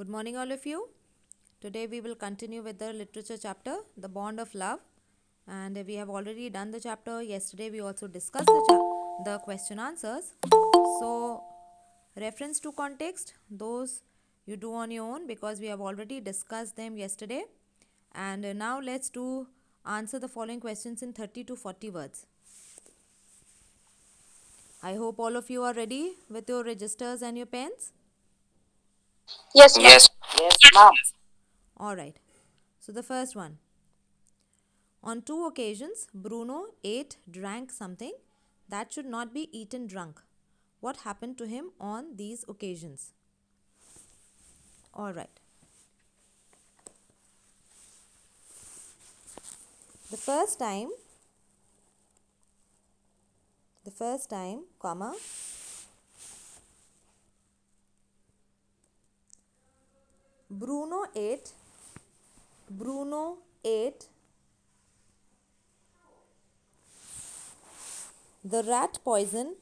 Good morning, all of you. Today we will continue with the literature chapter, The Bond of Love. And we have already done the chapter. Yesterday we also discussed the question answers. So, reference to context, those you do on your own because we have already discussed them yesterday. And now let's do answer the following questions in 30 to 40 words. I hope all of you are ready with your registers and your pens. Yes, ma'am. Yes. Yes, ma'am. All right. So the first one. On two occasions, Bruno drank something that should not be eaten drunk. What happened to him on these occasions? All right. The first time, comma, Bruno ate the rat poison.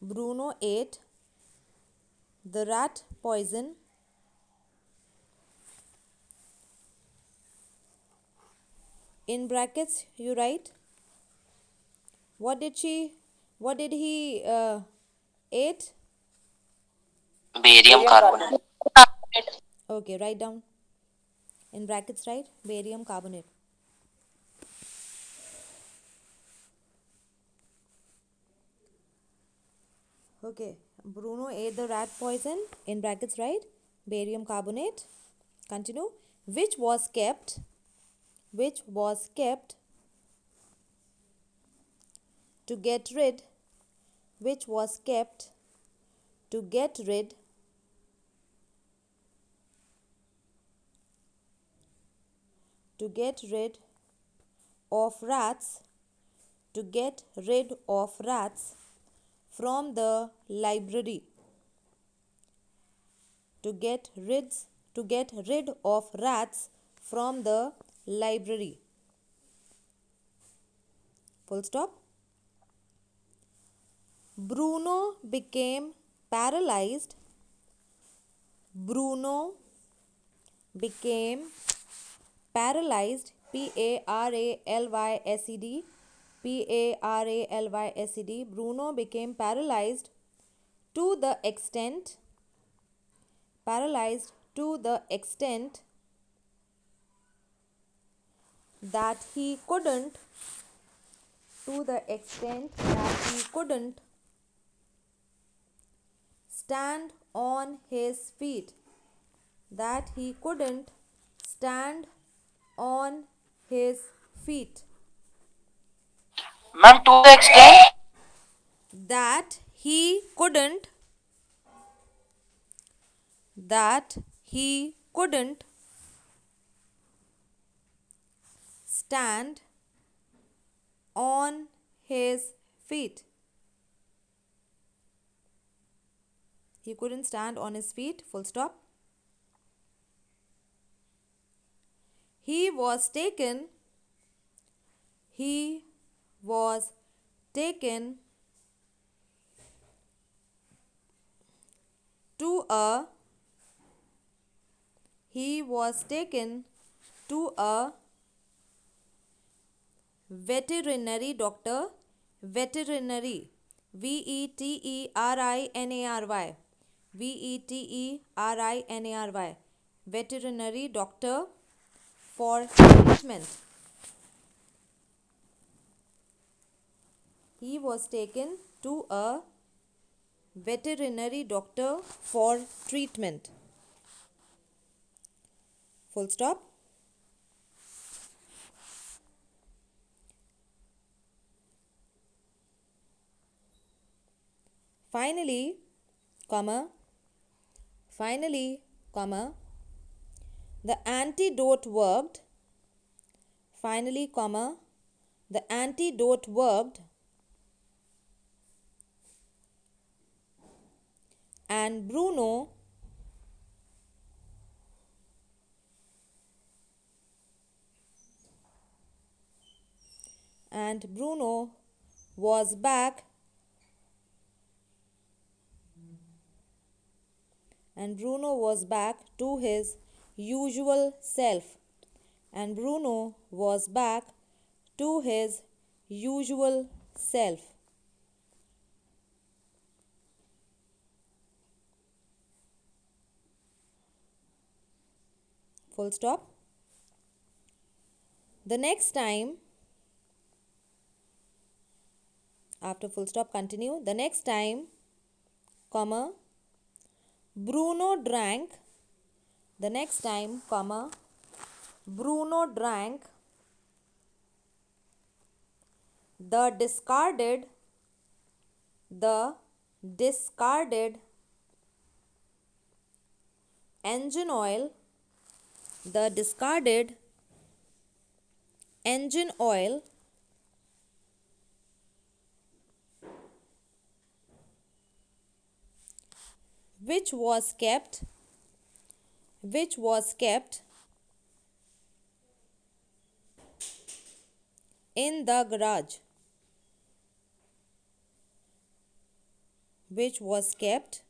Bruno ate the rat poison in brackets you write what did he ate. Barium carbonate. Okay, write down in brackets, right? Barium carbonate. Okay, Bruno ate the rat poison in brackets, right? Barium carbonate. Continue. Which was kept to get rid which was kept to get rid to get rid of rats to get rid of rats from the library. To get rid of rats from the library. Full stop. Bruno became paralyzed. Bruno became paralyzed. Paralysed. Paralysed. Bruno became to the extent paralyzed to the extent that he couldn't stand on his feet. That he couldn't stand on his feet. Ma'am, to the extent. That he couldn't stand on his feet. He couldn't stand on his feet. Full stop. He was taken to a veterinary doctor. Veterinary. veterinary. veterinary. Veterinary doctor for treatment. He was taken to a veterinary doctor for treatment. Full stop. Finally, the antidote worked. The antidote worked. And Bruno was back and Bruno was back to his usual self. And Bruno was back to his usual self. Full stop. The next time, after full stop, continue. The next time, comma, Bruno drank. The next time, comma, Bruno drank the discarded engine oil, the discarded engine oil which was kept in the garage, which was kept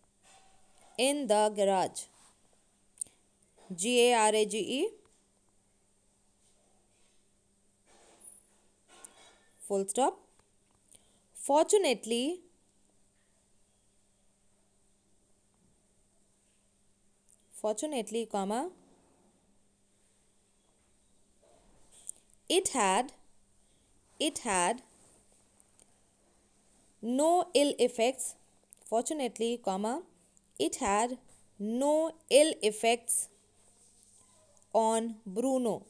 in the garage. Garage. Full stop. Fortunately, comma, it had no ill effects. Fortunately, comma, it had no ill effects on Bruno.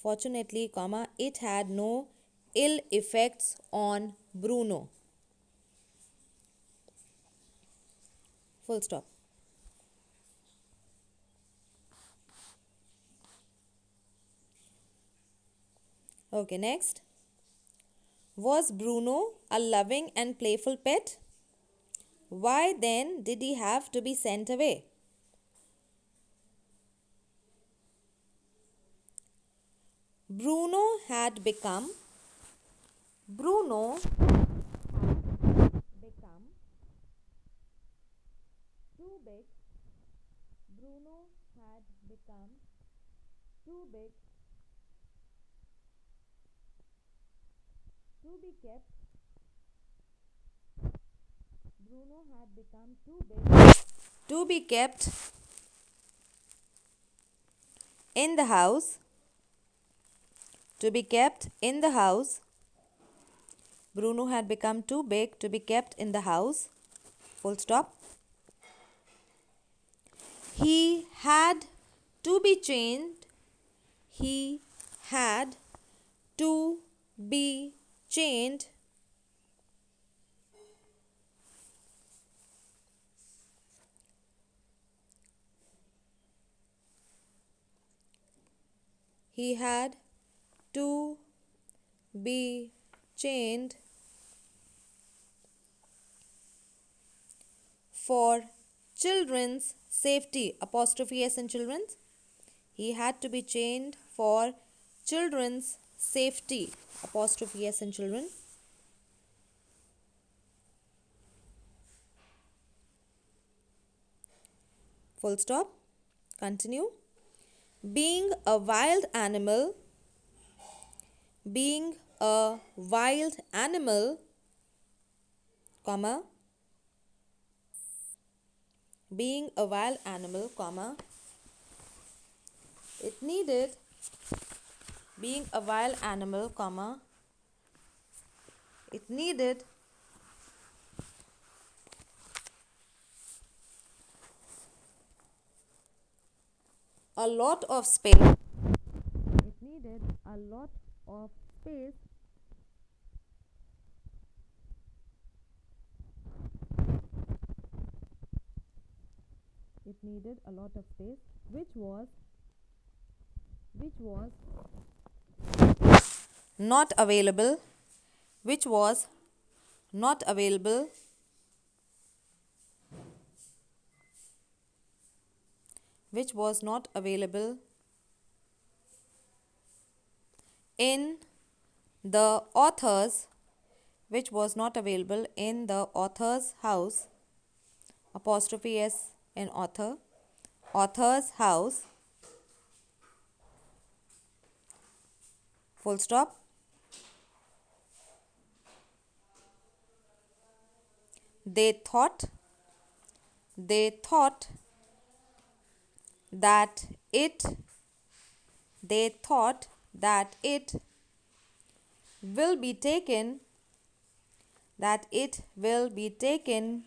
Fortunately, comma, it had no ill effects on Bruno. Full stop. Okay, next. Was Bruno a loving and playful pet? Why then did he have to be sent away? Bruno had become too big. Bruno had become too big to be kept. Bruno had become too big to be kept in the house. To be kept in the house. Bruno had become too big to be kept in the house. Full stop. He had to be chained. He had to be chained. He had to be chained for children's safety. Apostrophe S in children's. He had to be chained for children's safety. Apostrophe S in children. Full stop. Continue. Being a wild animal, comma, being a wild animal, comma, it needed, being a wild animal, comma, it needed a lot of space. It needed a lot of space. It needed a lot of space, which was not available, which was not available which was not available in the author's, which was not available in the author's house. apostrophe S in author, author's house, full stop. They thought, they thought that it, they thought that it will be taken, that it will be taken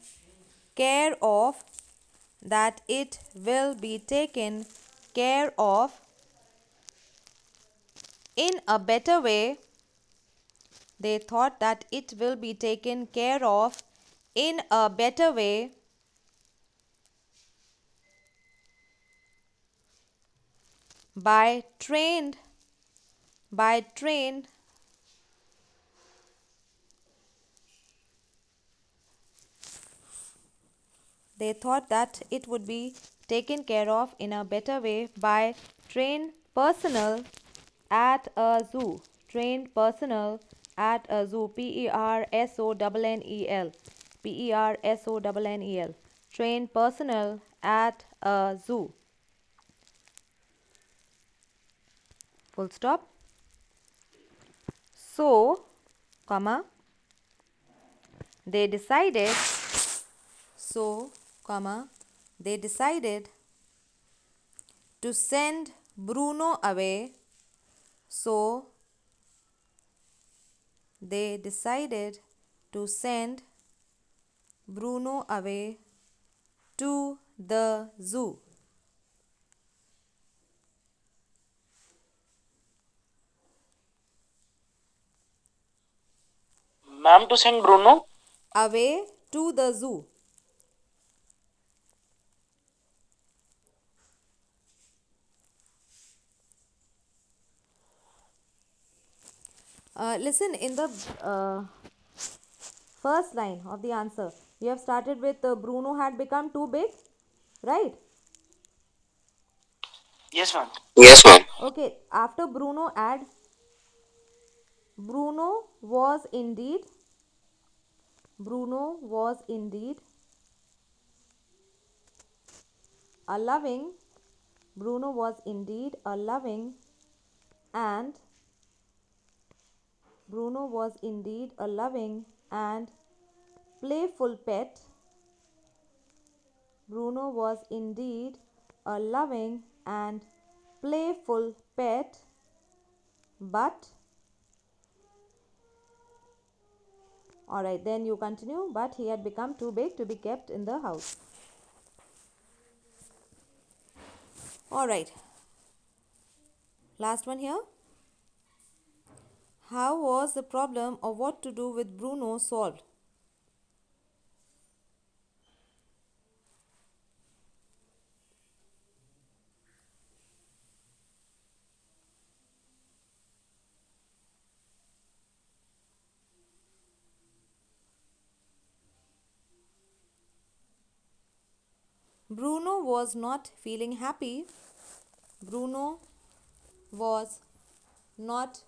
care of, that it will be taken care of in a better way. They thought that it will be taken care of in a better way by trained. They thought that it would be taken care of in a better way by trained personnel at a zoo. Trained personnel at a zoo. Personnel. Personnel. Trained personnel at a zoo. Full stop. So, comma, they decided, so, comma, they decided to send Bruno away. So, they decided to send Bruno away to the zoo. Ma'am, to send Bruno? Away to the zoo. Listen, in the first line of the answer, we have started with Bruno had become too big, right? Yes, ma'am. Yes, ma'am. Okay, after Bruno, add Bruno was indeed, Bruno was indeed a loving, Bruno was indeed a loving and Bruno was indeed a loving and playful pet. Bruno was indeed a loving and playful pet, but alright, then you continue, but he had become too big to be kept in the house. Alright, last one here. How was the problem of what to do with Bruno solved? Bruno was not feeling happy. Bruno was not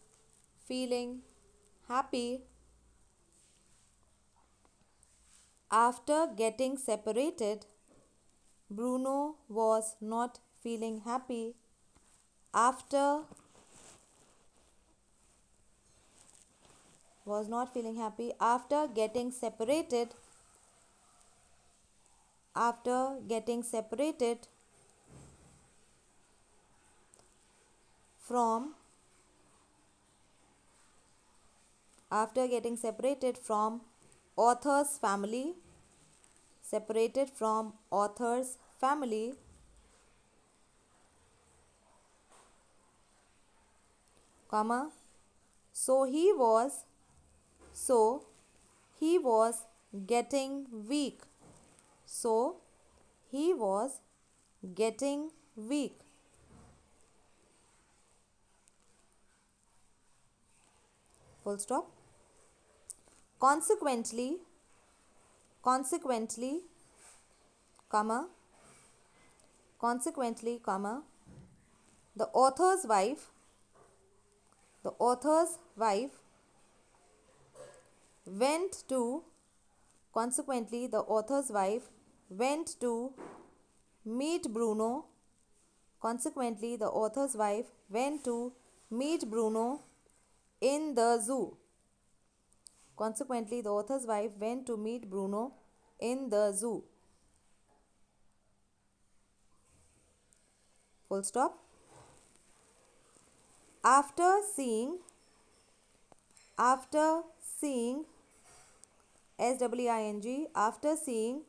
feeling happy after getting separated. Bruno was not feeling happy after getting separated from author's family, separated from author's family, comma, so he was getting weak. So he was getting weak. Full stop. Consequently, comma, the author's wife, went to, consequently, the author's wife went to meet Bruno. Consequently, the author's wife went to meet Bruno in the zoo. Consequently, the author's wife went to meet Bruno in the zoo. Full stop. After seeing SWING, after seeing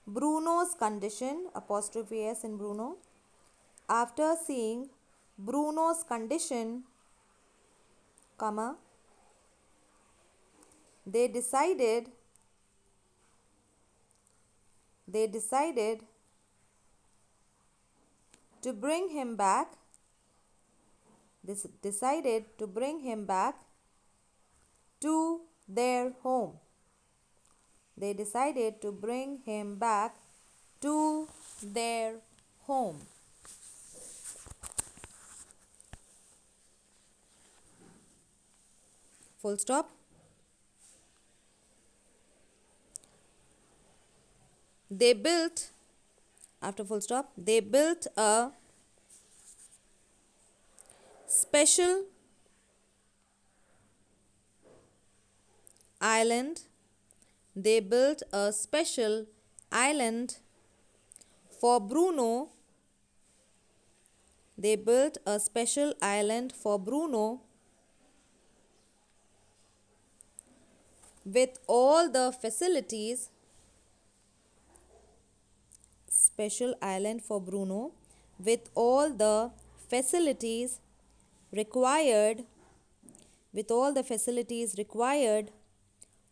Bruno's condition, apostrophe S in Bruno, after seeing Bruno's condition, comma, they decided to bring him back. This decided to bring him back to their home. They decided to bring him back to their home. Full stop. They built, after full stop, they built a special island. They built a special island for Bruno. They built a special island for Bruno with all the facilities. Special island for Bruno with all the facilities required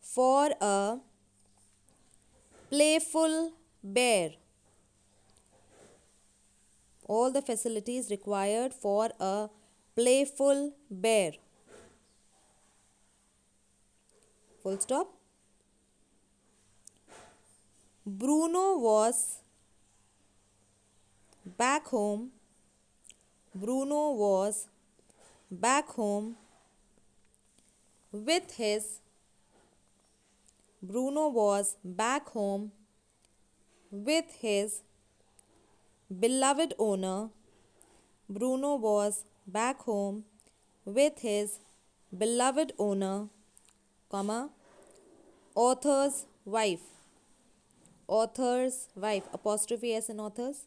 for a playful bear. All the facilities required for a playful bear. Full stop. Bruno was back home. Bruno was back home with his Bruno was back home with his beloved owner. Bruno was back home with his beloved owner, comma, author's wife. Author's wife, apostrophe S in author's.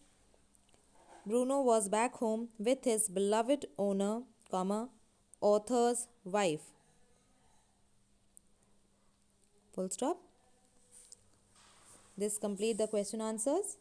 Bruno was back home with his beloved owner, comma, author's wife. Full stop. This complete the question answers.